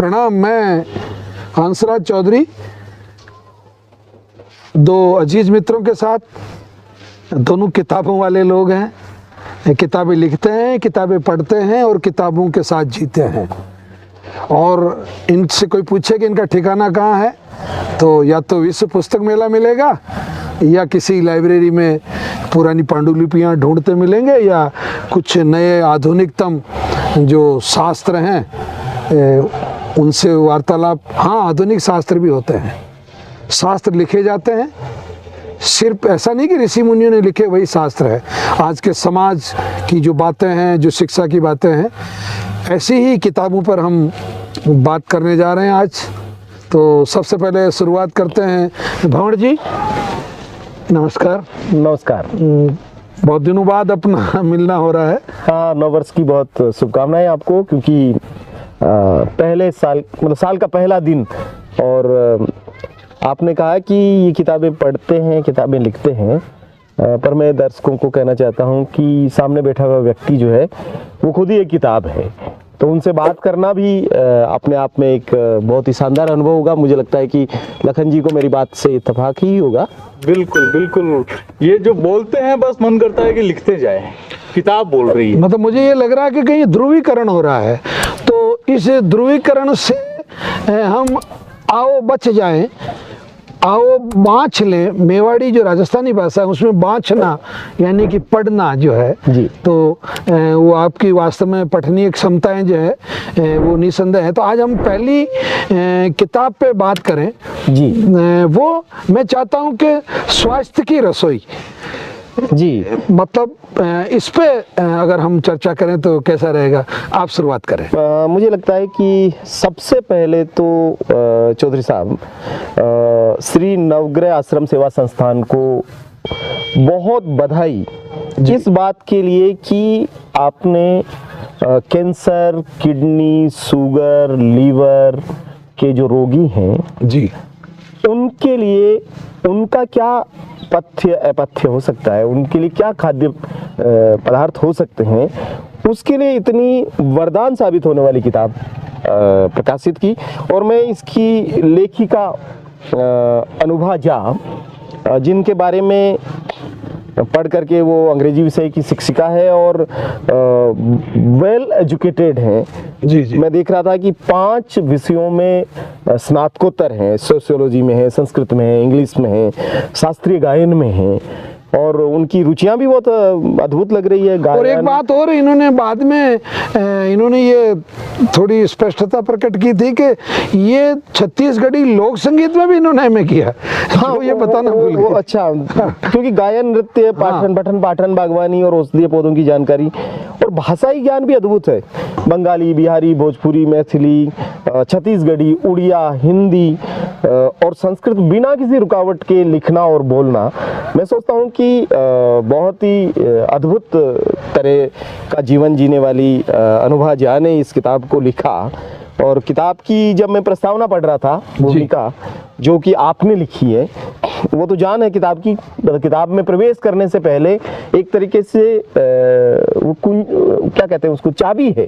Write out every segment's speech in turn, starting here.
प्रणाम। मैं हंसराज चौधरी दो अजीज मित्रों के साथ, दोनों किताबों वाले लोग हैं। किताबें लिखते हैं, किताबें पढ़ते हैं और किताबों के साथ जीते हैं। और इनसे कोई पूछे कि इनका ठिकाना कहाँ है, तो या तो विश्व पुस्तक मेला मिलेगा या किसी लाइब्रेरी में पुरानी पांडुलिपियाँ ढूंढते मिलेंगे, या कुछ नए आधुनिकतम जो शास्त्र हैं उनसे वार्तालाप। हाँ, आधुनिक शास्त्र भी होते हैं, शास्त्र लिखे जाते हैं। सिर्फ ऐसा नहीं कि ऋषि मुनियों ने लिखे वही शास्त्र है। आज के समाज की जो बातें हैं, जो शिक्षा की बातें हैं, ऐसी ही किताबों पर हम बात करने जा रहे हैं आज। तो सबसे पहले शुरुआत करते हैं। भंवर जी नमस्कार। नमस्कार। बहुत दिनों बाद अपना मिलना हो रहा है। हाँ, नव वर्ष की बहुत शुभकामनाएं आपको, क्योंकि पहले साल मतलब साल का पहला दिन, और आपने कहा कि ये किताबें पढ़ते हैं, किताबें लिखते हैं, पर मैं दर्शकों को कहना चाहता हूँ कि सामने बैठा हुआ व्यक्ति जो है वो खुद ही एक किताब है। तो उनसे बात करना भी अपने आप में एक बहुत ही शानदार अनुभव होगा। मुझे लगता है कि लखन जी को मेरी बात से इत्तेफाक ही होगा। बिल्कुल बिल्कुल, ये जो बोलते हैं बस मन करता है कि लिखते जाए। किताब बोल रही है। मतलब मुझे ये लग रहा है कि कहीं ध्रुवीकरण हो रहा है, तो इस ध्रुवीकरण से हम आओ बच जाएं, आओ बाँच लें। मेवाड़ी जो राजस्थानी भाषा है उसमें बाँचना यानी कि पढ़ना जो है जी, तो वो आपकी वास्तव में पठनीय क्षमताएं जो है वो निसंदेह है। तो आज हम पहली किताब पे बात करें जी, वो मैं चाहता हूँ कि स्वास्थ्य की रसोई जी। मतलब इस पे अगर हम चर्चा करें तो कैसा रहेगा? आप शुरुआत करें। मुझे लगता है कि सबसे पहले तो चौधरी साहब, श्री नवग्रह आश्रम सेवा संस्थान को बहुत बधाई इस बात के लिए कि आपने कैंसर, किडनी, शुगर, लीवर के जो रोगी हैं जी, उनके लिए उनका क्या पथ्य अपथ्य हो सकता है, उनके लिए क्या खाद्य पदार्थ हो सकते हैं, उसके लिए इतनी वरदान साबित होने वाली किताब प्रकाशित की। और मैं इसकी लेखिका अनुभा झा, जिनके बारे में पढ़ करके, वो अंग्रेजी विषय की शिक्षिका है और वेल एजुकेटेड हैं। जी जी। मैं देख रहा था कि 5 विषयों में स्नातकोत्तर हैं। सोशियोलॉजी में है, संस्कृत में है, इंग्लिश में है, शास्त्रीय गायन में है, और उनकी रुचियां भी बहुत अद्भुत लग रही है। और एक बात और, इन्होंने बाद में इन्होंने ये थोड़ी स्पष्टता प्रकट की थी कि ये छत्तीसगढ़ी लोक संगीत में भी इन्होंने में किया। हाँ, ये बताना भूल गए। अच्छा, क्योंकि गायन, नृत्य, पाठन, पठन पाठन, बागवानी और औषधीय पौधों की जानकारी, और भाषाई ज्ञान भी अद्भुत है। बंगाली, बिहारी, भोजपुरी, मैथिली, छत्तीसगढ़ी, उड़िया, हिंदी और संस्कृत बिना किसी रुकावट के लिखना और बोलना। मैं सोचता हूँ कि बहुत ही अद्भुत तरह का जीवन जीने वाली अनुभा झा ने इस किताब को लिखा। और किताब की जब मैं प्रस्तावना पढ़ रहा था, भूमिका जो कि आपने लिखी है, वो तो जान है किताब की। किताब में प्रवेश करने से पहले एक तरीके से वो क्या कहते हैं उसको, चाबी है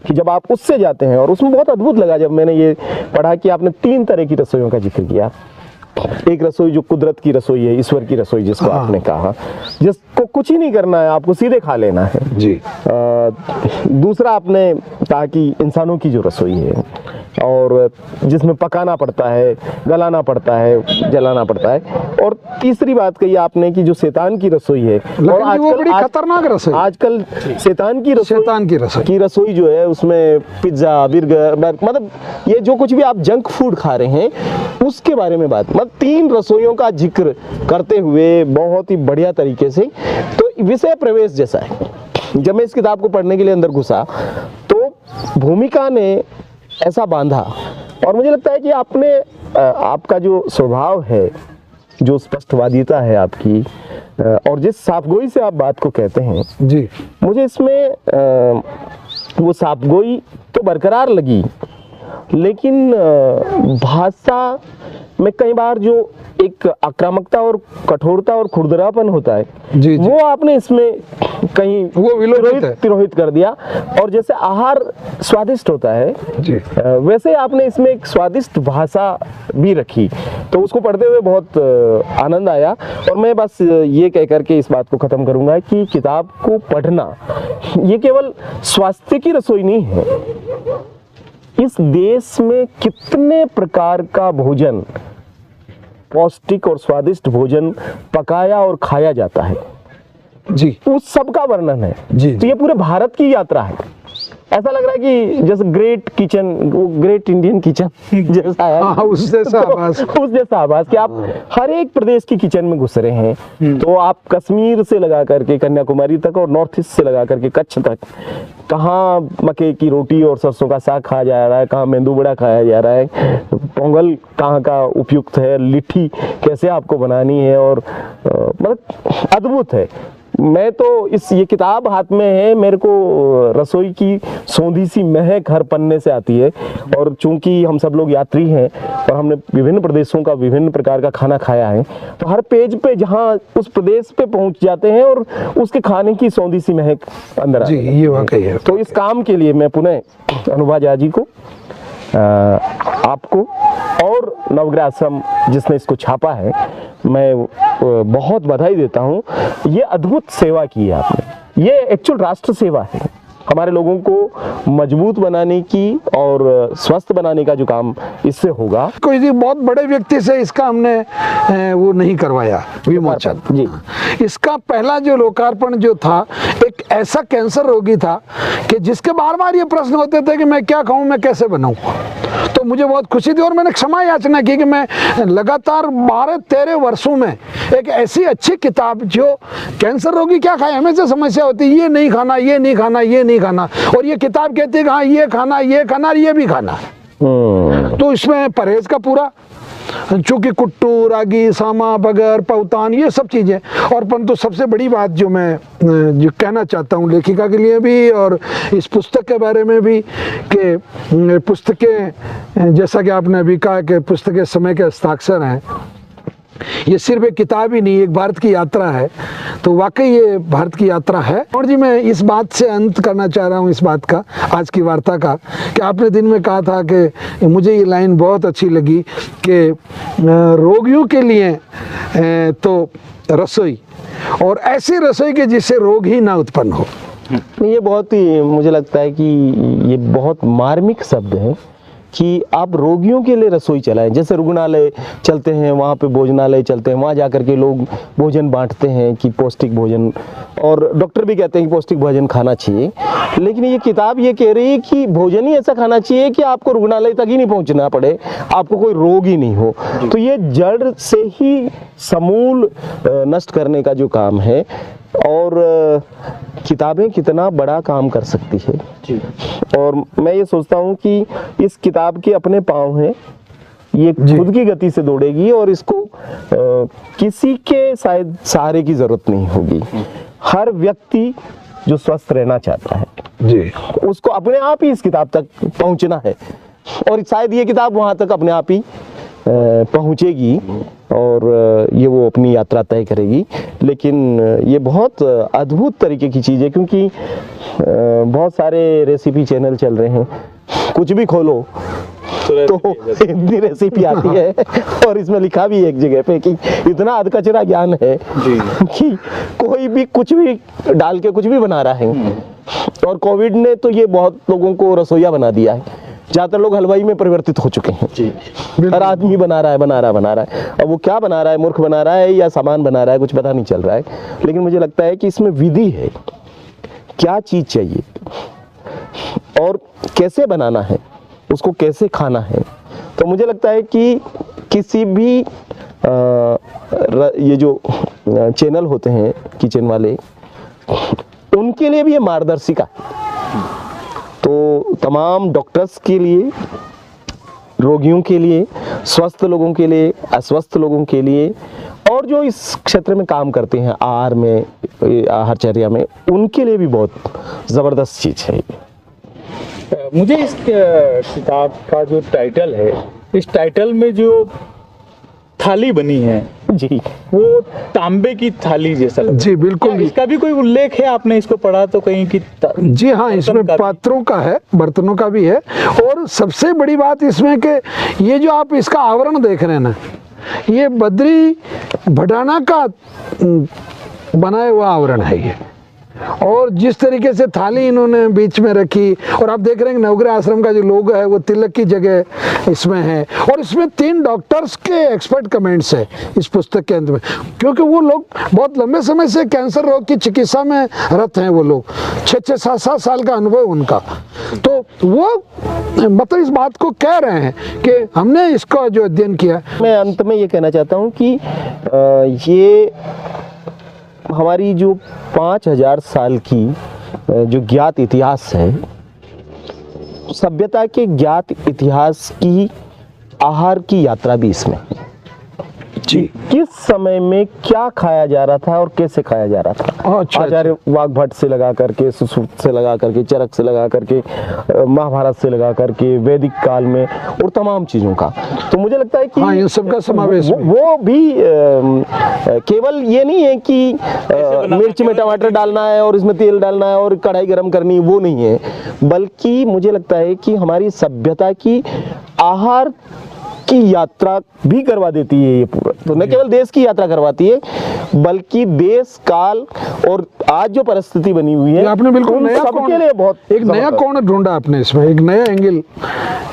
कि जब आप उससे जाते हैं। और उसमें बहुत अद्भुत लगा जब मैंने ये पढ़ा कि आपने 3 तरह की रसोइयों का जिक्र किया। एक रसोई जो कुदरत की रसोई है, ईश्वर की रसोई जिसको आपने कहा, जिसको कुछ ही नहीं करना है, आपको सीधे खा लेना है जी। दूसरा आपने कहा कि इंसानों की जो रसोई है, और जिसमें पकाना पड़ता है, गलाना पड़ता है, जलाना पड़ता है। और तीसरी बात कही आपने कि जो शैतान की रसोई है, और आजकल बड़ी खतरनाक रसोई, आजकल शैतान की रसोई जो है, उसमें पिज्जा, बर्गर, मतलब ये जो कुछ भी आप जंक फूड खा रहे हैं उसके बारे में बात, मतलब 3 रसोइयों का जिक्र करते हुए बहुत ही बढ़िया तरीके से। तो विषय प्रवेश जैसा है। जब मैं इस किताब को पढ़ने के लिए अंदर घुसा तो भूमिका ने ऐसा बांधा, और मुझे लगता है कि आपने आपका जो स्वभाव है, जो स्पष्टवादिता है आपकी, और जिस साफगोई से आप बात को कहते हैं जी, मुझे इसमें वो साफगोई तो बरकरार लगी, लेकिन भाषा में कई बार जो एक आक्रामकता और कठोरता और खुरदरापन होता है, जी। वो आपने इसमें कहीं वो विलोपित है। तिरोहित कर दिया। और जैसे आहार स्वादिष्ट होता है जी। वैसे आपने इसमें एक स्वादिष्ट भाषा भी रखी, तो उसको पढ़ते हुए बहुत आनंद आया। और मैं बस ये कह करके इस बात को खत्म करूंगा कि किताब को पढ़ना ये केवल स्वास्थ्य की रसोई नहीं है। इस देश में कितने प्रकार का भोजन, पौष्टिक और स्वादिष्ट भोजन पकाया और खाया जाता है, जी उस सब का वर्णन है। जी। तो ये पूरे भारत की यात्रा है। ऐसा लग रहा है कि जैसे ग्रेट किचन, वो ग्रेट इंडियन किचन जैसा है। हाँ, उस जैसा आभास। उस जैसा आभास कि आप हर एक प्रदेश की किचन में घुस रहे हैं। तो आप कश्मीर से लगा करके कन्याकुमारी तक और नॉर्थ ईस्ट से लगा करके कच्छ तक, कहाँ मक्के की रोटी और सरसों का साग खाया जा रहा है, कहाँ मेंदू वड़ा खाया जा रहा है, पोंगल कहाँ का उपयुक्त है, लिट्टी कैसे आपको बनानी है, और मतलब अद्भुत है। मैं तो ये किताब हाथ में है, मेरे को रसोई की सौंधी सी महक हर पन्ने से आती है। और चूंकि हम सब लोग यात्री हैं और हमने विभिन्न प्रदेशों का विभिन्न प्रकार का खाना खाया है, तो हर पेज पे जहाँ उस प्रदेश पे पहुंच जाते हैं और उसके खाने की सौंधी सी महक अंदर जी, ये वाकई है। तो इस काम के लिए मैं पुनः अनुभा झा जी को, आपको और नवग्रह आश्रम जिसने इसको छापा है, मैं बहुत बधाई देता हूँ। ये अद्भुत सेवा की है आपने। ये एक्चुअल राष्ट्र सेवा है, हमारे लोगों को मजबूत बनाने की और स्वस्थ बनाने का जो काम इससे होगा। कोई बहुत बड़े व्यक्ति से इसका हमने वो नहीं करवाया विमोचन जी। इसका पहला जो लोकार्पण जो था, एक ऐसा कैंसर रोगी था कि जिसके बार बार ये प्रश्न होते थे कि मैं क्या खाऊं, मैं कैसे बनाऊं। तो मुझे बहुत खुशी थी और मैंने क्षमा याचना की कि मैं लगातार 12-13 वर्षों में एक ऐसी अच्छी किताब, जो कैंसर रोगी क्या खाए, हमेशा समस्या होती है ये नहीं खाना, ये नहीं खाना, ये नहीं खाना, और ये किताब कहती है कि हाँ ये खाना, ये खाना, ये भी खाना। तो इसमें परहेज का पूरा, चूंकि कुट्टू, रागी, सामा, बगर, पौतान, ये सब चीज़ें। और परंतु सबसे बड़ी बात जो मैं जो कहना चाहता हूँ लेखिका के लिए भी और इस पुस्तक के बारे में भी, कि पुस्तकें, जैसा कि आपने अभी कहा कि पुस्तकें समय के हस्ताक्षर हैं, ये सिर्फ एक किताब ही नहीं, एक भारत की यात्रा है। तो वाकई ये भारत की यात्रा है। और जी, मैं इस बात से अंत करना चाह रहा हूँ इस बात का, आज की वार्ता का, कि आपने दिन में कहा था कि मुझे ये लाइन बहुत अच्छी लगी कि रोगियों के लिए तो रसोई, और ऐसी रसोई के जिससे रोग ही ना उत्पन्न हो। ये बहुत ही, मुझे लगता है कि ये बहुत मार्मिक शब्द है कि आप रोगियों के लिए रसोई चलाएं। जैसे रुग्णालय चलते हैं, वहाँ पे भोजनालय चलते हैं, वहाँ जाकर के लोग भोजन बांटते हैं कि पौष्टिक भोजन, और डॉक्टर भी कहते हैं कि पौष्टिक भोजन खाना चाहिए। लेकिन ये किताब ये कह रही है कि भोजन ही ऐसा खाना चाहिए कि आपको रुग्णालय तक ही नहीं पहुँचना पड़े, आपको कोई रोग ही नहीं हो। तो ये जड़ से ही समूल नष्ट करने का जो काम है, और किताबें कितना बड़ा काम कर सकती है जी। और मैं ये सोचता हूँ कि इस किताब के अपने पाँव हैं, ये खुद की गति से दौड़ेगी और इसको किसी के शायद सहारे की जरूरत नहीं होगी। हर व्यक्ति जो स्वस्थ रहना चाहता है जी, उसको अपने आप ही इस किताब तक पहुँचना है, और शायद ये किताब वहाँ तक अपने आप ही पहुँचेगी और ये वो अपनी यात्रा तय करेगी। लेकिन ये बहुत अद्भुत तरीके की चीज़ है, क्योंकि बहुत सारे रेसिपी चैनल चल रहे हैं, कुछ भी खोलो तो इतनी रेसिपी आती है, और इसमें लिखा भी एक जगह पे कि इतना अधकचरा ज्ञान है कि कोई भी कुछ भी डाल के कुछ भी बना रहा है। और कोविड ने तो ये बहुत लोगों को रसोइया बना दिया है, ज़्यादातर लोग हलवाई में परिवर्तित हो चुके हैं जी। हर आदमी बना रहा है। अब वो क्या बना रहा है, मूर्ख बना रहा है या सामान बना रहा है, कुछ पता नहीं चल रहा है। लेकिन मुझे लगता है कि इसमें विधि है, क्या चीज़ चाहिए और कैसे बनाना है, उसको कैसे खाना है। तो मुझे लगता है कि किसी भी ये जो चैनल होते हैं किचन वाले, उनके लिए भी ये मार्गदर्शिका है। तो तमाम डॉक्टर्स के लिए, रोगियों के लिए, स्वस्थ लोगों के लिए, अस्वस्थ लोगों के लिए, और जो इस क्षेत्र में काम करते हैं आहार में, आहारचर्या में, उनके लिए भी बहुत ज़बरदस्त चीज़ है। मुझे इस किताब का जो टाइटल है, इस टाइटल में जो थाली बनी है जी, वो तांबे की थाली जैसा लग जी बिल्कुल। रहा है। इसका भी कोई उल्लेख है, आपने इसको पढ़ा तो कहीं कि जी हाँ, इसमें पात्रों का है, बर्तनों का भी है। और सबसे बड़ी बात इसमें कि ये जो आप इसका आवरण देख रहे हैं ना, ये बद्री भटाना का बनाया हुआ आवरण है ये। और जिस तरीके से थाली इन्होंने बीच में रखी, और आप देख रहे हैं नवग्रह आश्रम का जो लोगो है वो तिलक की जगह इसमें है। और इसमें 3 डॉक्टर्स के एक्सपर्ट कमेंट्स है इस पुस्तक के अंत में, क्योंकि वो लोग बहुत लंबे समय से कैंसर रोग की चिकित्सा में रत हैं। वो लोग 6-6, 7-7 साल का अनुभव उनका, तो वो मतलब इस बात को कह रहे हैं कि हमने इसका जो अध्ययन किया। मैं अंत में ये कहना चाहता हूँ कि ये हमारी जो 5000 साल की जो ज्ञात इतिहास है, सभ्यता के ज्ञात इतिहास की आहार की यात्रा भी इसमें है। जी, किस समय में क्या खाया जा रहा था और कैसे खाया जा रहा था। अच्छा, आचार्य वाग्भट से लगा करके, सुश्रुत से लगा करके, चरक से लगा करके, महाभारत से लगा करके, वैदिक काल में, और तमाम चीजों का। तो मुझे लगता है कि हाँ, इन सब का समावेश वो भी केवल ये नहीं है कि मिर्च में टमाटर डालना है और इसमें तेल डालना है और कढ़ाई गर्म करनी है, वो नहीं है। बल्कि मुझे लगता है कि हमारी सभ्यता की आहार की यात्रा भी करवा देती है ये पूरा। तो न केवल देश की यात्रा करवाती है, बल्कि देश, काल और आज जो परिस्थिति बनी हुई है, आपने बिल्कुल उन नया सबके लिए बहुत एक नया कोण ढूंढा आपने इसमें, एक नया एंगल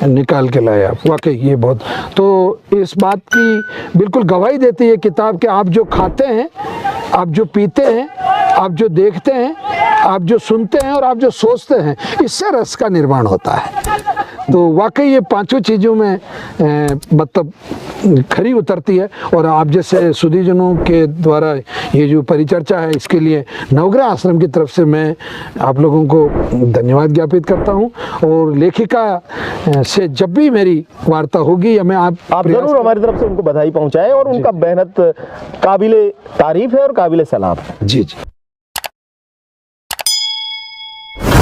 निकाल के लाया आप। वाकई ये बहुत, तो इस बात की बिल्कुल गवाही देती है किताब कि आप जो खाते हैं, आप जो पीते हैं, आप जो देखते हैं, आप जो सुनते हैं और आप जो सोचते हैं, इससे रस का निर्माण होता है। तो वाकई ये 5 चीज़ों में मतलब खरी उतरती है। और आप जैसे सुधीजनों के द्वारा ये जो परिचर्चा है, इसके लिए नवग्रह आश्रम की तरफ से मैं आप लोगों को धन्यवाद ज्ञापित करता हूँ। और लेखिका से जब भी मेरी वार्ता होगी या मैं आप जरूर हमारी तरफ से उनको बधाई पहुंचाएं, और उनका मेहनत काबिले तारीफ है और काबिले सलाम है। जी जी।